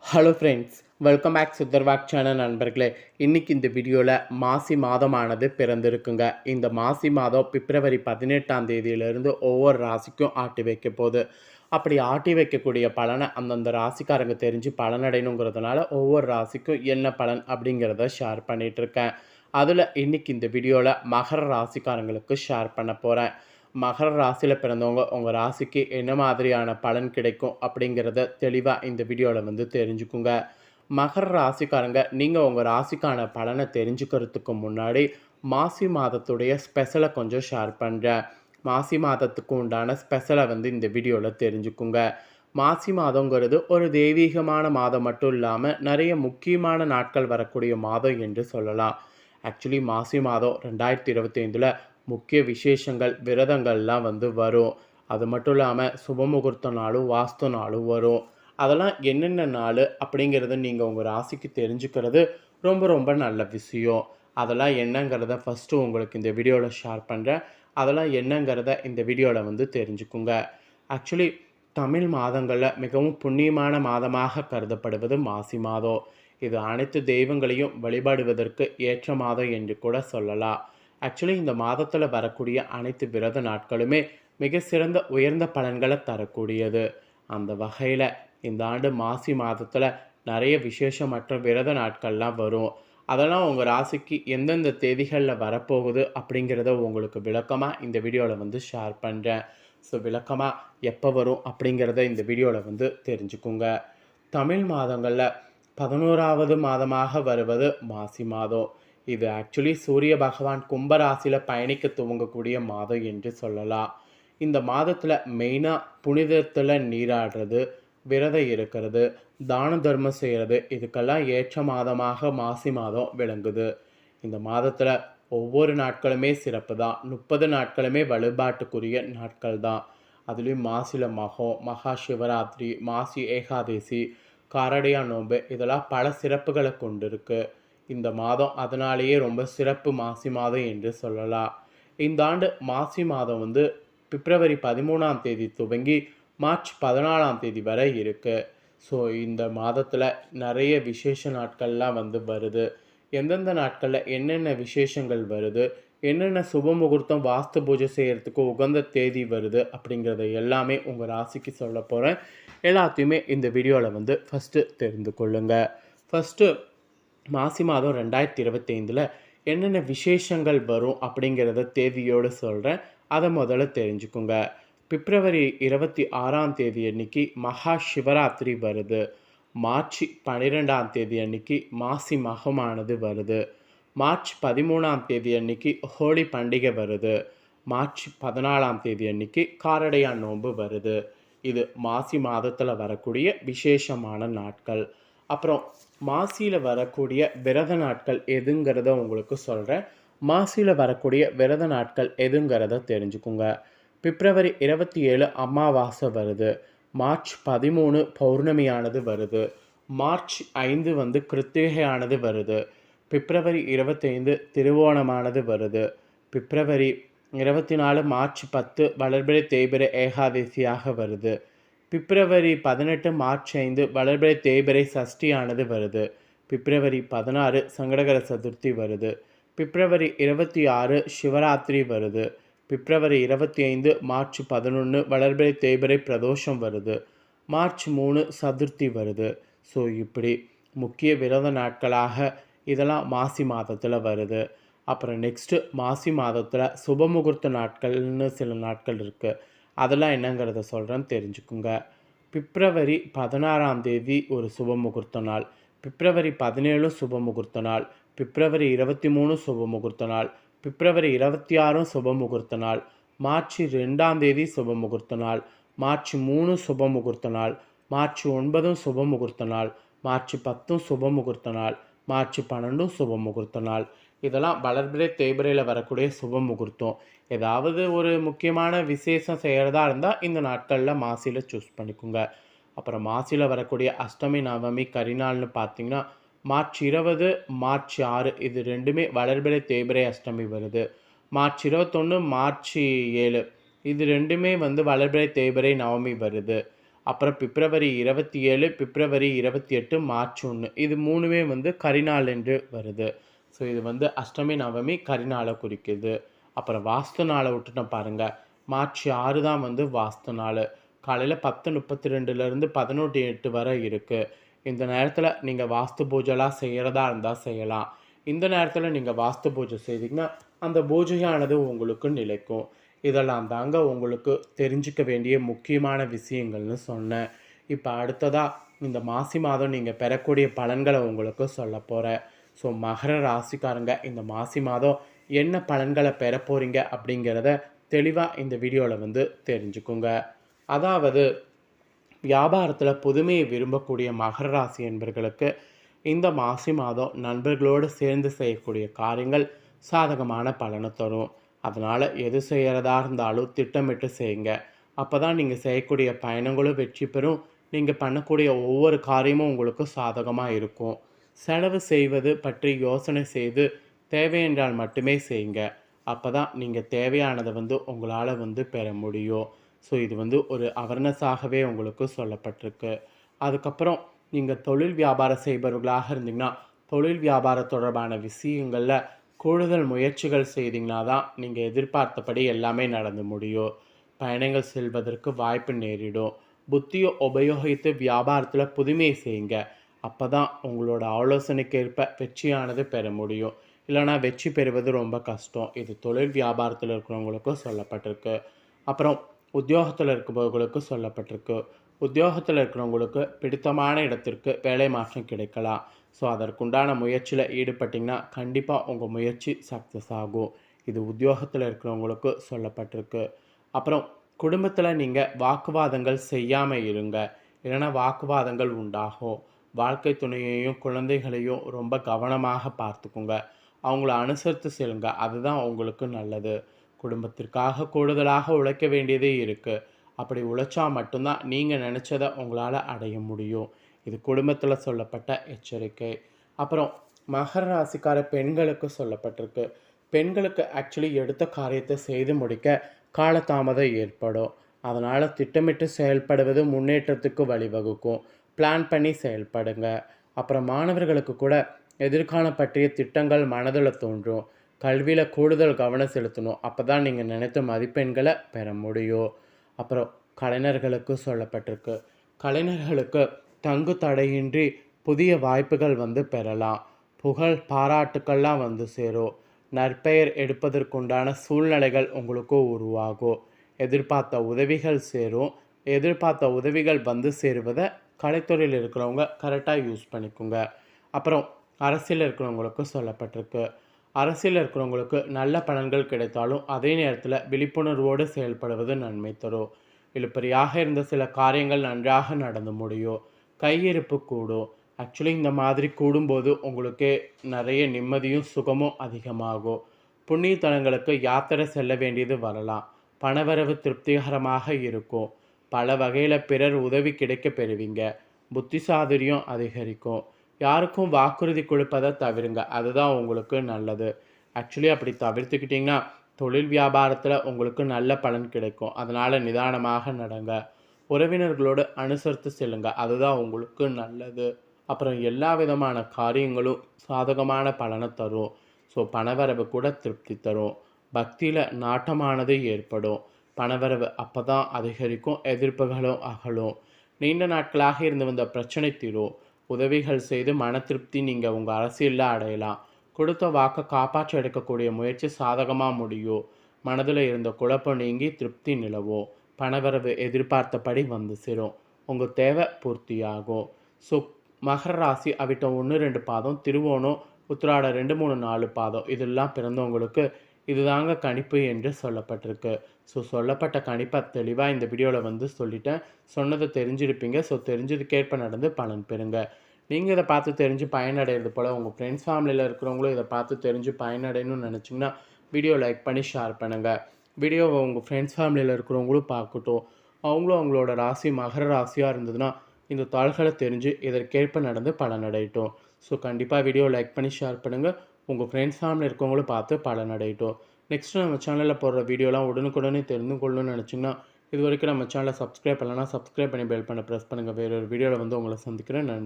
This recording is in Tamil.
ஹலோ ஃப்ரெண்ட்ஸ், வெல்கம் பேக் சுத்தர்வாக் சேனல் நண்பர்களே. இன்றைக்கி இந்த வீடியோவில் மாசி மாதமானது பிறந்திருக்குங்க. இந்த மாசி மாதம் பிப்ரவரி 18ஆம் தேதியிலிருந்து ஒவ்வொரு ராசிக்கும் ஆட்டி வைக்க போகுது. அப்படி ஆட்டி வைக்கக்கூடிய பலனை அந்தந்த ராசிக்காரங்க தெரிஞ்சு பலனடையணுங்கிறதுனால ஒவ்வொரு ராசிக்கும் என்ன பலன் அப்படிங்கிறத ஷேர் பண்ணிகிட்ருக்கேன். அதில் இன்றைக்கி இந்த வீடியோவில் மகர ராசிக்காரங்களுக்கு ஷேர் பண்ண போகிறேன். மகர ராசியில் பிறந்தவங்க உங்கள் ராசிக்கு என்ன மாதிரியான பலன் கிடைக்கும் அப்படிங்கிறத தெளிவாக இந்த வீடியோவில் தெரிஞ்சுக்குங்க. மகர ராசிக்காரங்க, நீங்கள் உங்கள் ராசிக்கான பலனை தெரிஞ்சுக்கிறதுக்கு முன்னாடி மாசி மாதத்துடைய ஸ்பெஷலை கொஞ்சம் ஷேர் பண்ணுறேன். மாசி மாதத்துக்கு உண்டான ஸ்பெஷலை இந்த வீடியோவில் தெரிஞ்சுக்குங்க. மாசி மாதங்கிறது ஒரு தெய்வீகமான மாதம் மட்டும் இல்லாமல் நிறைய முக்கியமான நாட்கள் வரக்கூடிய மாதம் என்று சொல்லலாம். ஆக்சுவலி மாசி மாதம் 2025 முக்கிய விசேஷங்கள் விரதங்கள்லாம் வரும். அது மட்டும் இல்லாமல் சுபமுகூர்த்த நாளும் வாஸ்து நாளும் வரும். அதெல்லாம் என்னென்ன நாள் அப்படிங்கிறத நீங்கள் உங்கள் ராசிக்கு தெரிஞ்சுக்கிறது ரொம்ப ரொம்ப நல்ல விஷயம். அதெல்லாம் என்னங்கிறத ஃபஸ்ட்டு உங்களுக்கு இந்த வீடியோவில் ஷேர் பண்ணுறேன். அதெல்லாம் என்னங்கிறத இந்த வீடியோவில் தெரிஞ்சுக்குங்க. ஆக்சுவலி தமிழ் மாதங்களில் மிகவும் புண்ணியமான மாதமாக கருதப்படுவது மாசி மாதம். இது அனைத்து தெய்வங்களையும் வழிபாடுவதற்கு ஏற்ற மாதம் என்று கூட சொல்லலாம். ஆக்சுவலி இந்த மாதத்தில் வரக்கூடிய அனைத்து விரத நாட்களுமே மிக சிறந்த உயர்ந்த பலன்களை தரக்கூடியது. அந்த வகையில் இந்த ஆண்டு மாசி மாதத்தில் நிறைய விசேஷமற்ற விரத நாட்கள்லாம் வரும். அதெல்லாம் உங்கள் ராசிக்கு எந்தெந்த தேதிகளில் வரப்போகுது அப்படிங்கிறத உங்களுக்கு விளக்கமாக இந்த வீடியோவில் ஷேர் பண்ணுறேன். ஸோ விளக்கமாக எப்போ வரும் அப்படிங்கிறத இந்த வீடியோவில் தெரிஞ்சுக்குங்க. தமிழ் மாதங்களில் 11வது மாதமாக வருவது மாசி மாதம். இது ஆக்சுவலி சூரிய பகவான் கும்பராசியில் பயணிக்க துவங்கக்கூடிய மாதம் என்று சொல்லலாம். இந்த மாதத்தில் மெயினாக புனிதத்தில் நீராடுறது, விரதம் இருக்கிறது, தான தர்மம் செய்கிறது, இதுக்கெல்லாம் ஏற்ற மாதமாக மாசி மாதம் விளங்குது. இந்த மாதத்தில் ஒவ்வொரு நாட்களுமே சிறப்பு தான். 30 நாட்களுமே வழிபாட்டுக்குரிய நாட்கள் தான். அதுலேயும் மாசியில் மகம், மகா சிவராத்திரி, மாசி ஏகாதசி, காரடையா நோன்பு, இதெல்லாம் பல சிறப்புகளை கொண்டிருக்கு. இந்த மாதம் அதனாலேயே ரொம்ப சிறப்பு மாசி மாதம் என்று சொல்லலாம். இந்த ஆண்டு மாசி மாதம் பிப்ரவரி 13ஆம் தேதி துவங்கி மார்ச் 14ஆம் தேதி வரை இருக்குது. ஸோ இந்த மாதத்தில் நிறைய விசேஷ நாட்கள்லாம் வருது. எந்தெந்த நாட்களில் என்னென்ன விசேஷங்கள் வருது, என்னென்ன சுப முகூர்த்தம் வாஸ்து பூஜை செய்கிறதுக்கு உகந்த தேதி வருது அப்படிங்கிறத எல்லாமே உங்கள் ராசிக்கு சொல்ல போகிறேன். எல்லாத்தையுமே இந்த வீடியோவில் ஃபஸ்ட்டு தெரிந்து கொள்ளுங்கள். ஃபஸ்ட்டு மாசி மாதம் 2025 என்னென்ன விசேஷங்கள் வரும் அப்படிங்கிறத தேதியோடு சொல்கிறேன். அதை முதல்ல தெரிஞ்சுக்குங்க. பிப்ரவரி 26ஆம் தேதி அன்னைக்கு மகா சிவராத்திரி வருது. மார்ச் 12ஆம் தேதி அன்னைக்கு மாசி மகமானது வருது. மார்ச் 13ஆம் தேதி அன்னைக்கு ஹோலி பண்டிகை வருது. மார்ச் 14ஆம் தேதி அன்னைக்கு காரடையா நோன்பு வருது. இது மாசி மாதத்தில் வரக்கூடிய விசேஷமான நாட்கள். அப்புறம் மாசியில் வரக்கூடிய விரத நாட்கள் எதுங்கிறத உங்களுக்கு சொல்கிறேன். மாசியில் வரக்கூடிய விரத நாட்கள் எதுங்கிறத தெரிஞ்சுக்குங்க. பிப்ரவரி 27 அமாவாசை வருது. மார்ச் 13 பௌர்ணமியானது வருது. மார்ச் 5 கிருத்திகையானது வருது. பிப்ரவரி 25 திருவோணமானது வருது. பிப்ரவரி 24 மார்ச் 10 வளர்பிறை தேய்பிறை ஏகாதசியாக வருது. பிப்ரவரி 18 மார்ச் 5 வளர்பிறை தேய்பிறை சஷ்டியானது வருது. பிப்ரவரி 16 சங்கடகர சதுர்த்தி வருது. பிப்ரவரி 26 சிவராத்திரி வருது. பிப்ரவரி 25 மார்ச் 11 வளர்பிறை தேய்பிறை பிரதோஷம் வருது. மார்ச் 3 சதுர்த்தி வருது. ஸோ இப்படி முக்கிய விரத நாட்களாக இதெல்லாம் மாசி மாதத்தில் வருது. அப்புறம் நெக்ஸ்ட்டு மாசி மாதத்தில் சுபமுகூர்த்த நாட்கள்னு சில நாட்கள் இருக்குது. அதெல்லாம் என்னங்கிறத சொல்கிறேன்னு தெரிஞ்சுக்குங்க. பிப்ரவரி 16ஆம் தேதி ஒரு சுப முகூர்த்த நாள். பிப்ரவரி 17 சுப முகூர்த்த நாள். பிப்ரவரி 23 சுப முகூர்த்த நாள். பிப்ரவரி 26 சுப முகூர்த்த நாள். மார்ச் 2ஆம் தேதி சுப முகூர்த்த நாள். மார்ச் 3 சுப முகூர்த்த நாள். மார்ச் 9 சுப முகூர்த்த நாள். மார்ச் 10 சுப முகூர்த்த நாள். மார்ச் 12 சுப முகூர்த்த நாள். இதெல்லாம் வளர்பிறை தேய்பிறையில் வரக்கூடிய சுப முகூர்த்தம். ஏதாவது ஒரு முக்கியமான விசேஷம் செய்கிறதா இருந்தால் இந்த நாட்களில் மாசியில் சூஸ் பண்ணிக்கோங்க. அப்புறம் மாசியில் வரக்கூடிய அஷ்டமி நவமி கரிநாள்னு பார்த்தீங்கன்னா மார்ச் 20 மார்ச் 6 இது ரெண்டுமே வளர்பிறை தேய்பிறை அஷ்டமி வருது. மார்ச் 21 மார்ச் 7 இது ரெண்டுமே வளர்பிறை தேய்பிறை நவமி வருது. அப்புறம் பிப்ரவரி 27, பிப்ரவரி 28, மார்ச் 1 இது 3மே வந்து கரிநாள் என்று வருது. ஸோ இது வந்து அஷ்டமி, நவமி கரிநாளை குறிக்குது. அப்புறம் வாஸ்து நாளை விட்டுட்டோம் பாருங்கள். மார்ச் 6 தான் வந்து வாஸ்து நாள். காலையில் 10:32லேருந்து 11:08 வரை இருக்குது. இந்த நேரத்தில் நீங்கள் வாஸ்து பூஜைலாம் செய்கிறதா இருந்தால் செய்யலாம். இந்த நேரத்தில் நீங்கள் வாஸ்து பூஜை செய்தீங்கன்னா அந்த பூஜையானது உங்களுக்கு நிலைக்கும். இதெல்லாம் தாங்க உங்களுக்கு தெரிஞ்சிக்க வேண்டிய முக்கியமான விஷயங்கள்னு சொன்னேன். இப்போ அடுத்ததாக இந்த மாசி மாதம் நீங்கள் பெறக்கூடிய பலன்களை உங்களுக்கு சொல்ல போகிறேன். ஸோ மகர ராசிக்காரங்க இந்த மாசி மாதம் என்ன பலன்களை பெற போகிறீங்க அப்படிங்கிறத தெளிவாக இந்த வீடியோவில் வந்து தெரிஞ்சுக்குங்க. அதாவது வியாபாரத்தில் புதுமையை விரும்பக்கூடிய மகர ராசி என்பவர்களுக்கு இந்த மாசி மாதம் நண்பர்களோடு சேர்ந்து செய்யக்கூடிய காரியங்கள் சாதகமான பலனை தரும். அதனால் எது செய்கிறதா இருந்தாலும் திட்டமிட்டு செய்யுங்க. அப்போ தான் நீங்கள் செய்யக்கூடிய பயணங்களும் வெற்றி பெறும். நீங்கள் பண்ணக்கூடிய ஒவ்வொரு காரியமும் உங்களுக்கு சாதகமாக இருக்கும். செலவு செய்வது பற்றி யோசனை செய்து தேவையென்றால் மட்டுமே செய்யுங்க. அப்போ தான் நீங்கள் தேவையானதை வந்து உங்களால் வந்து பெற முடியும். ஸோ இது வந்து ஒரு அவேர்னஸாகவே உங்களுக்கு சொல்லப்பட்டிருக்கு. அதுக்கப்புறம் நீங்கள் தொழில் வியாபாரம் செய்பவர்களாக இருந்தீங்கன்னா தொழில் வியாபாரம் தொடர்பான விஷயங்களில் கூடுதல் முயற்சிகள் செய்தீங்கன்னா தான் நீங்கள் எதிர்பார்த்தபடி எல்லாமே நடந்து முடியும். பயணங்கள் செல்வதற்கு வாய்ப்பு நேரிடும். புத்தியை உபயோகித்து வியாபாரத்தில் புதுமையை செய்யுங்க. அப்போ தான் உங்களோட ஆலோசனைக்கேற்ப வெற்றியானது பெற முடியும். இல்லைனா வெற்றி பெறுவது ரொம்ப கஷ்டம். இது தொழில் வியாபாரத்தில் இருக்கிறவங்களுக்கும் சொல்லப்பட்டிருக்கு. அப்புறம் உத்தியோகத்தில் இருக்கிறவங்களுக்கு சொல்லப்பட்டிருக்கு. உத்தியோகத்தில் இருக்கிறவங்களுக்கு பிடித்தமான இடத்திற்கு வேலை மாற்றம் கிடைக்கலாம். ஸோ அதற்குண்டான முயற்சியில் ஈடுபட்டிங்கன்னா கண்டிப்பாக உங்கள் முயற்சி சக்ஸஸ் ஆகும். இது உத்தியோகத்தில் இருக்கிறவங்களுக்கு சொல்லப்பட்டிருக்கு. அப்புறம் குடும்பத்தில் நீங்கள் வாக்குவாதங்கள் செய்யாமல் இருங்க. இல்லைனா வாக்குவாதங்கள் உண்டாகும். வாழ்க்கை துணையையும் குழந்தைகளையும் ரொம்ப கவனமாக பார்த்துக்குங்க. அவங்கள அனுசரித்து செல்லுங்க. அதுதான் உங்களுக்கு நல்லது. குடும்பத்திற்காக கூடுதலாக உழைக்க வேண்டியதே இருக்குது. அப்படி உழைச்சா மட்டும்தான் நீங்கள் நினச்சதை உங்களால் அடைய முடியும். இது குடும்பத்தில் சொல்லப்பட்ட எச்சரிக்கை. அப்புறம் மகர ராசிக்கார பெண்களுக்கு சொல்லப்பட்டிருக்கு. பெண்களுக்கு ஆக்சுவலி எடுத்த காரியத்தை செய்து முடிக்க காலதாமதம் ஏற்படும். அதனால் திட்டமிட்டு செயல்படுவது முன்னேற்றத்துக்கு வழிவகுக்கும். பிளான் பண்ணி செயல்படுங்க. அப்புறம் மாணவர்களுக்கு கூட எதிர்காலம் பற்றிய திட்டங்கள் மனதில் தோன்றும். கல்வியில் கூடுதல் கவனம் செலுத்தணும். அப்போ தான் நீங்கள் நினைத்த மதிப்பெண்களை பெற முடியும். அப்புறம் கலைஞர்களுக்கு சொல்லப்பட்டிருக்கு. கலைஞர்களுக்கு தங்கு தடையின்றி புதிய வாய்ப்புகள் வந்து பெறலாம். புகழ் பாராட்டுக்கள்லாம் வந்து சேரும். நற்பெயர் எடுப்பதற்குண்டான சூழ்நிலைகள் உங்களுக்கு உருவாகும். எதிர்பார்த்த உதவிகள் சேரும். எதிர்பார்த்த உதவிகள் வந்து சேருவதை கலைத்துறையில் இருக்கிறவங்க கரெக்டாக யூஸ் பண்ணிக்கோங்க. அப்புறம் அரசியல் இருக்கிறவங்களுக்கு சொல்லப்பட்டிருக்கு. அரசியல் இருக்கிறவங்களுக்கு நல்ல பலன்கள் கிடைத்தாலும் அதே நேரத்தில் விழிப்புணர்வோடு செயல்படுவது நன்மை தரும். இழுபறியாக இருந்த சில காரியங்கள் நன்றாக நடந்து முடியும். கையிருப்பு கூடும். ஆக்சுவலி இந்த மாதிரி கூடும்போது உங்களுக்கு நிறைய நிம்மதியும் சுகமும் அதிகமாகும். புண்ணிய தலங்களுக்கு யாத்திரை செல்ல வேண்டியது வரலாம். பணவரவு திருப்திகரமாக இருக்கும். பல வகையில் பிறர் உதவி கிடைக்க பெறுவீங்க. புத்தி சாதுரியம் அதிகரிக்கும். யாருக்கும் வாக்குறுதி கொடுப்பதை தவிருங்க. அதுதான் உங்களுக்கு நல்லது. ஆக்சுவலி அப்படி தவிர்த்துக்கிட்டிங்கன்னா தொழில் வியாபாரத்தில் உங்களுக்கு நல்ல பலன் கிடைக்கும். அதனால் நிதானமாக நடங்க. உறவினர்களோடு அனுசரித்து செல்லுங்க. அதுதான் உங்களுக்கு நல்லது. அப்புறம் எல்லா விதமான காரியங்களும் சாதகமான பலனை தரும். ஸோ பணவரவு கூட திருப்தி தரும். பக்தியில் நாட்டமானது ஏற்படும். பணவரவு அப்போ தான் அதிகரிக்கும். எதிர்ப்புகளும் அகலும். நீண்ட நாட்களாக இருந்து வந்த பிரச்சனை தீரும். உதவிகள் செய்து மன திருப்தி நீங்கள் உங்கள் அரசியலில் அடையலாம். கொடுத்த வாக்கை காப்பாற்ற எடுக்கக்கூடிய முயற்சி சாதகமாக முடியும். மனதில் இருந்த குழப்பம் நீங்கி திருப்தி நிலவும். பணவரவு எதிர்பார்த்தபடி வந்து சேரும். உங்கள் தேவை பூர்த்தியாகும். ஸோ மகர ராசி அவிட்டம் 1, 2 பாதம், திருவோணம், உத்திராட 2, 3, 4 பாதம் இதெல்லாம் பிறந்தவங்களுக்கு இதுதாங்க கணிப்பு என்று சொல்லப்பட்டிருக்கு. ஸோ சொல்லப்பட்ட கணிப்பை தெளிவாக இந்த வீடியோவில் வந்து சொல்லிட்டேன். சொன்னதை தெரிஞ்சிருப்பீங்க. ஸோ தெரிஞ்சதுக்கேற்ப நடந்து பலன் பெறுங்க. நீங்கள் இதை பார்த்து தெரிஞ்சு பயனடைகிறது போல் உங்கள் ஃப்ரெண்ட்ஸ் ஃபேமிலியில் இருக்கிறவங்களும் இதை பார்த்து தெரிஞ்சு பயனடையணும்னு நினச்சிங்கன்னா வீடியோ லைக் பண்ணி ஷேர் பண்ணுங்கள். வீடியோவை உங்கள் ஃப்ரெண்ட்ஸ் ஃபேமிலியில் இருக்கிறவங்களும் பார்க்கட்டும். அவங்களும் அவங்களோட ராசி மகர ராசியாக இருந்ததுன்னா இந்த தாள்களை தெரிஞ்சு இதற்கேற்ப நடந்து பலனடையட்டும். ஸோ கண்டிப்பாக வீடியோ லைக் பண்ணி ஷேர் பண்ணுங்கள். உங்கள் ஃப்ரெண்ட்ஸ் ஃபேமிலி இருக்கவங்களும் பார்த்து பலனடையட்டும். நெக்ஸ்ட்டு நம்ம சேனலில் போடுற வீடியோலாம் உடனுக்குடனே தெரிந்து கொள்ளணும்னு நினச்சிங்கன்னா இது வரைக்கும் நம்ம சேனலை சப்ஸ்கிரைப் பண்ணலன்னா சப்ஸ்கிரைப் பண்ணி பெல் பண்ண ப்ரெஸ் பண்ணுங்கள். வேறொரு வீடியோவில் வந்து உங்களை சந்திக்கிறேன். நன்றி.